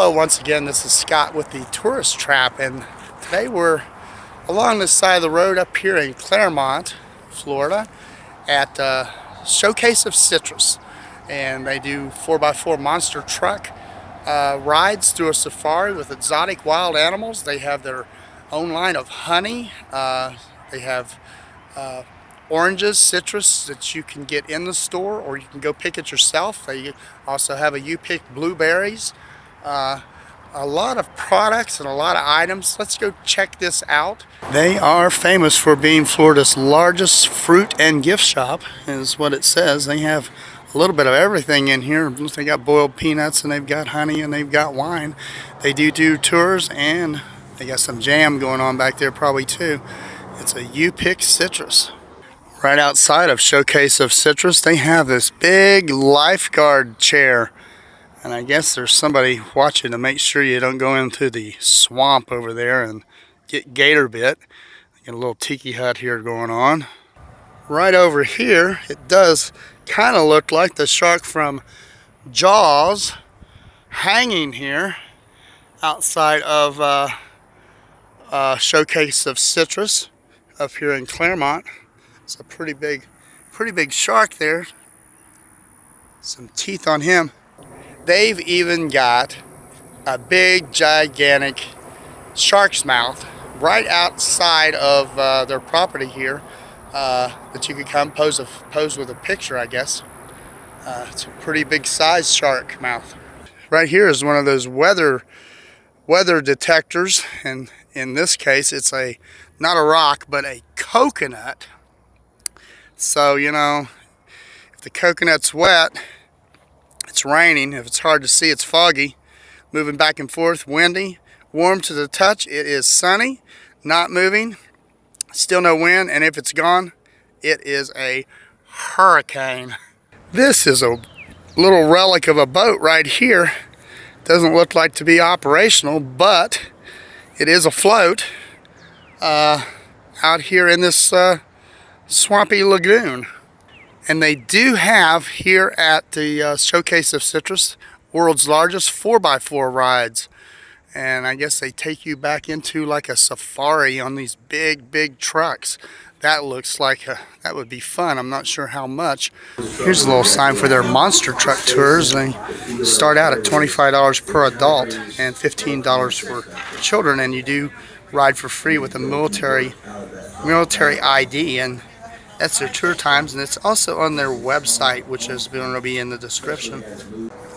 Hello, once again, this is Scott with the Tourist Trap, and today we're along the side of the road up here in Clermont, Florida, at Showcase of Citrus, and they do 4x4 monster truck rides through a safari with exotic wild animals. They have their own line of honey. They have oranges, citrus that you can get in the store, or you can go pick it yourself. They also have you pick blueberries. A lot of products and a lot of items. Let's go check this out. They are famous for being Florida's largest fruit and gift shop, is what it says. They have a little bit of everything in here. They got boiled peanuts, and they've got honey, and they've got wine. They do tours, and they got some jam going on back there probably too. It's a You Pick Citrus. Right outside of Showcase of Citrus, they have this big lifeguard chair. And I guess there's somebody watching to make sure you don't go into the swamp over there and get gator bit. Got a little tiki hut here going on. Right over here, it does kind of look like the shark from Jaws hanging here outside of Showcase of Citrus up here in Clermont. It's a pretty big shark there. Some teeth on him. They've even got a big, gigantic shark's mouth right outside of their property here that you could come pose with a picture, I guess. It's a pretty big size shark mouth. Right here is one of those weather detectors, and in this case, it's not a rock, but a coconut. So, you know, if the coconut's wet, it's raining. If it's hard to see, it's foggy, moving back and forth, windy, warm to the touch. It is sunny, not moving, still no wind, and if it's gone, it is a hurricane. This is a little relic of a boat right here. Doesn't look like to be operational, but it is afloat out here in this swampy lagoon. And they do have here at the Showcase of Citrus, world's largest 4x4 rides. And I guess they take you back into like a safari on these big trucks. That looks like that would be fun. I'm not sure how much. Here's a little sign for their monster truck tours. They start out at $25 per adult and $15 for children. And you do ride for free with a military ID. And that's their tour times, and it's also on their website, which is going to be in the description.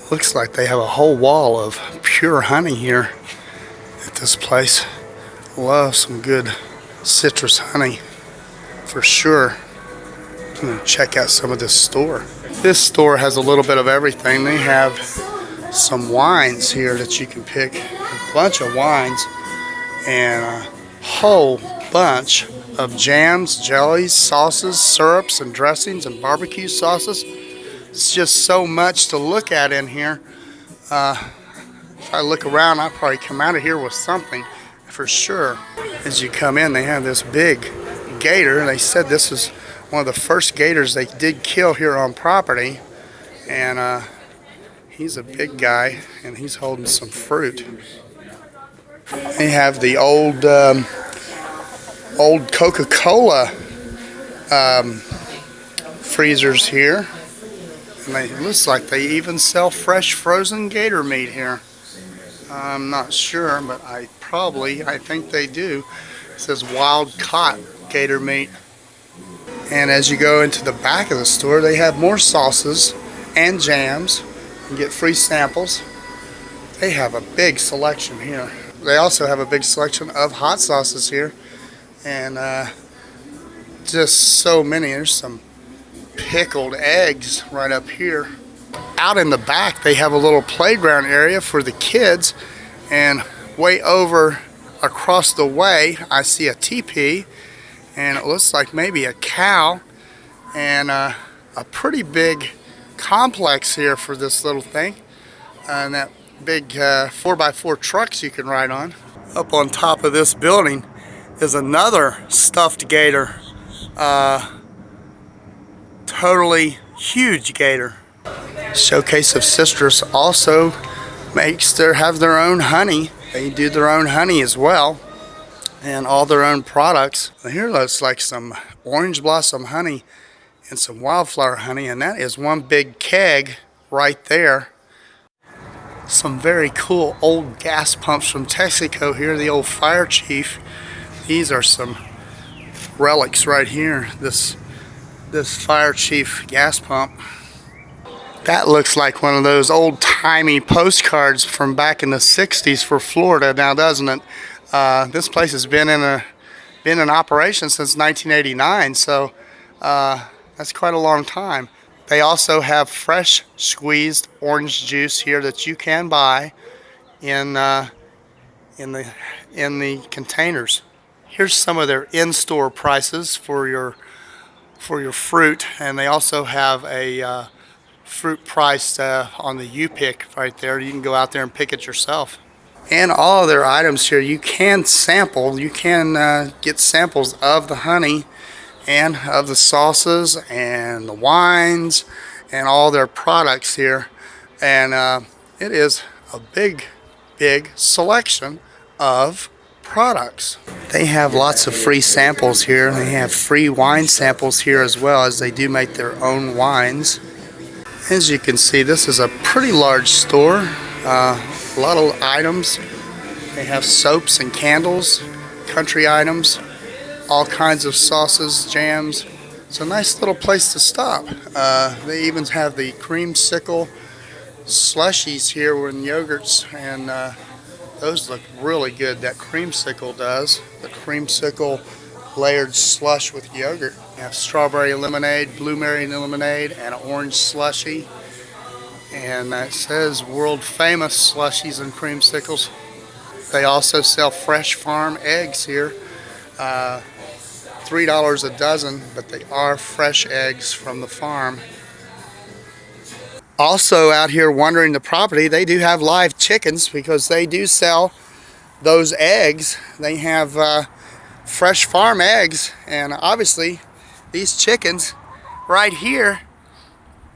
Looks like they have a whole wall of pure honey here at this place. Love some good citrus honey for sure. I'm going to check out some of this store. This store has a little bit of everything. They have some wines here that you can pick, a bunch of wines, and a whole bunch of jams, jellies, sauces, syrups, and dressings, and barbecue sauces. It's just so much to look at in here. If I look around, I'll probably come out of here with something for sure. As you come in, they have this big gator. They said this is one of the first gators they did kill here on property. And he's a big guy, and he's holding some fruit. They have the old Coca-Cola freezers here, and it looks like they even sell fresh frozen gator meat here. I'm not sure, but I think they do. It says wild caught gator meat. And as you go into the back of the store, they have more sauces and jams. You can get free samples. They have a big selection here. They also have a big selection of hot sauces here. And just so many. There's some pickled eggs right up here. Out in the back, they have a little playground area for the kids, and way over across the way, I see a teepee, and it looks like maybe a cow, and a pretty big complex here for this little thing, and that big 4x4 trucks you can ride on. Up on top of this building is another stuffed gator, totally huge gator. Showcase of Citrus also have their own honey. They do their own honey as well, and all their own products. Here looks like some orange blossom honey and some wildflower honey, and that is one big keg right there. Some very cool old gas pumps from Texaco here, the old fire chief. These are some relics right here. This fire chief gas pump. That looks like one of those old-timey postcards from back in the 60s for Florida now, doesn't it? This place has been in operation since 1989, so that's quite a long time. They also have fresh squeezed orange juice here that you can buy in the containers. Here's some of their in-store prices for your fruit, and they also have a fruit price on the U-Pick right there. You can go out there and pick it yourself. And all of their items here, you can sample. You can get samples of the honey and of the salsas and the wines and all their products here. And it is a big selection of products. They have lots of free samples here. They have free wine samples here as well, as they do make their own wines. As you can see, this is a pretty large store. A lot of items. They have soaps and candles, country items, all kinds of sauces, jams. It's a nice little place to stop. They even have the creamsicle slushies here with yogurts, and those look really good. That creamsicle does. The creamsicle layered slush with yogurt. You have strawberry lemonade, blueberry lemonade, and an orange slushie. And it says world famous slushies and creamsicles. They also sell fresh farm eggs here. $3 a dozen, but they are fresh eggs from the farm. Also out here wandering the property, they do have live chickens because they do sell those eggs. They have fresh farm eggs, and obviously these chickens right here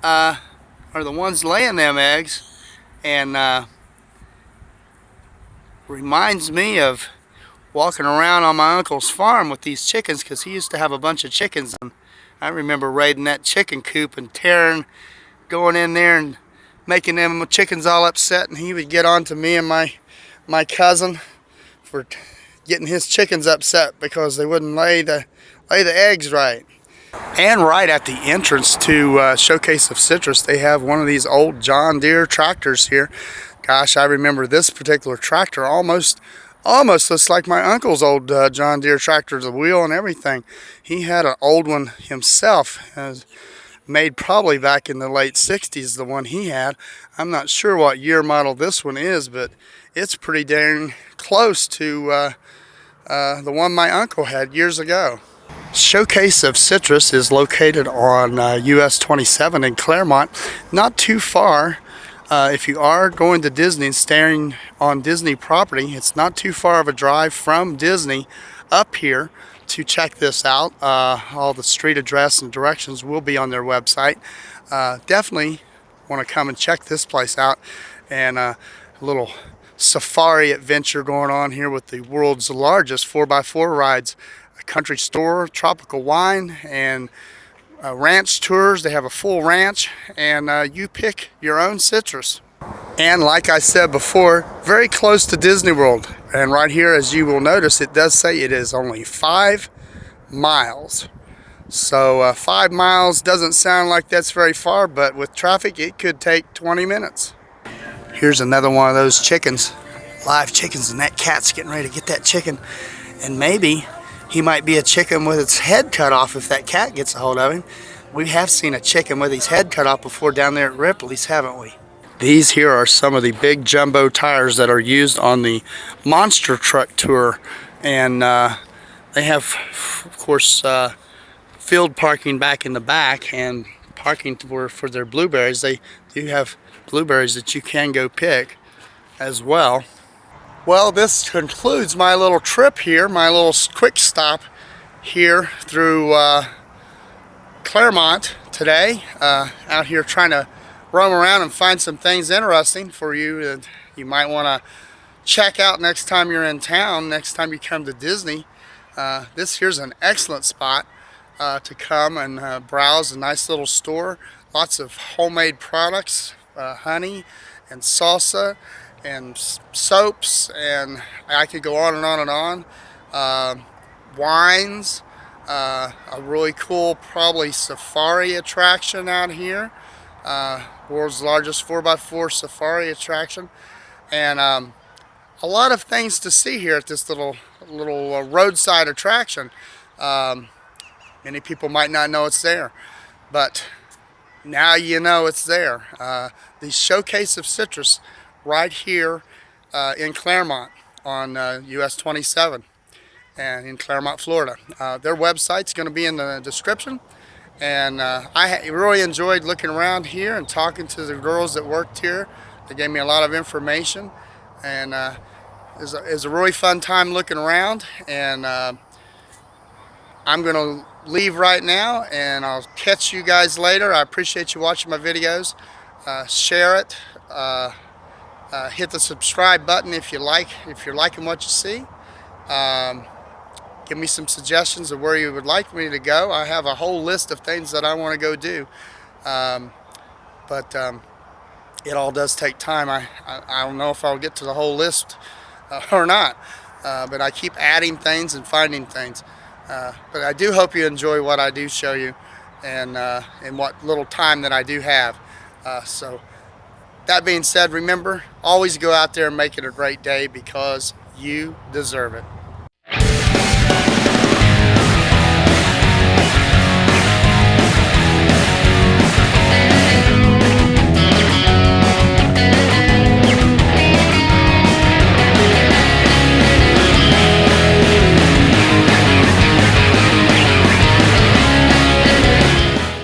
are the ones laying them eggs, and reminds me of walking around on my uncle's farm with these chickens, because he used to have a bunch of chickens, and I remember raiding that chicken coop and going in there and making them chickens all upset, and he would get on to me and my cousin for getting his chickens upset because they wouldn't lay the eggs right. And right at the entrance to Showcase of Citrus, they have one of these old John Deere tractors here. Gosh, I remember this particular tractor almost looks like my uncle's old John Deere tractor, the wheel and everything. He had an old one himself, made probably back in the late 60s, the one he had. I'm not sure what year model this one is, but it's pretty dang close to the one my uncle had years ago. Showcase of Citrus is located on US 27 in Clermont, not too far. If you are going to Disney and staying on Disney property, it's not too far of a drive from Disney up here to check this out. All the street address and directions will be on their website. Definitely want to come and check this place out, and a little safari adventure going on here with the world's largest 4x4 rides, a country store, tropical wine, and ranch tours. They have a full ranch, and you pick your own citrus. And like I said before, very close to Disney World. And right here, as you will notice, it does say it is only 5 miles. So 5 miles doesn't sound like that's very far, but with traffic it could take 20 minutes. Here's another one of those chickens, live chickens, and that cat's getting ready to get that chicken. And maybe he might be a chicken with its head cut off if that cat gets a hold of him. We have seen a chicken with his head cut off before down there at Ripley's, haven't we? These here are some of the big jumbo tires that are used on the monster truck tour. And they have, of course, field parking back in the back, and parking for their blueberries. They do have blueberries that you can go pick as well. Well, this concludes my little trip here, my little quick stop here through Clermont today. Out here trying to roam around and find some things interesting for you you might want to check out next time you're in town, next time you come to Disney. This here's an excellent spot to come and browse. A nice little store, lots of homemade products, honey and salsa and soaps, and I could go on and on and on. Wines, a really cool probably safari attraction out here, world's largest 4x4 safari attraction, and a lot of things to see here at this little roadside attraction. Many people might not know it's there, but now you know it's there. The Showcase of Citrus right here in Clermont on US 27 and in Clermont, Florida. Their website's going to be in the description, and I really enjoyed looking around here and talking to the girls that worked here. They gave me a lot of information, and it was a really fun time looking around, and I'm going to leave right now, and I'll catch you guys later. I appreciate you watching my videos. Share it. Hit the subscribe button if you're liking what you see. Give me some suggestions of where you would like me to go. I have a whole list of things that I want to go do, but it all does take time. I don't know if I'll get to the whole list or not, but I keep adding things and finding things. But I do hope you enjoy what I do show you, and what little time that I do have. So that being said, remember, always go out there and make it a great day, because you deserve it.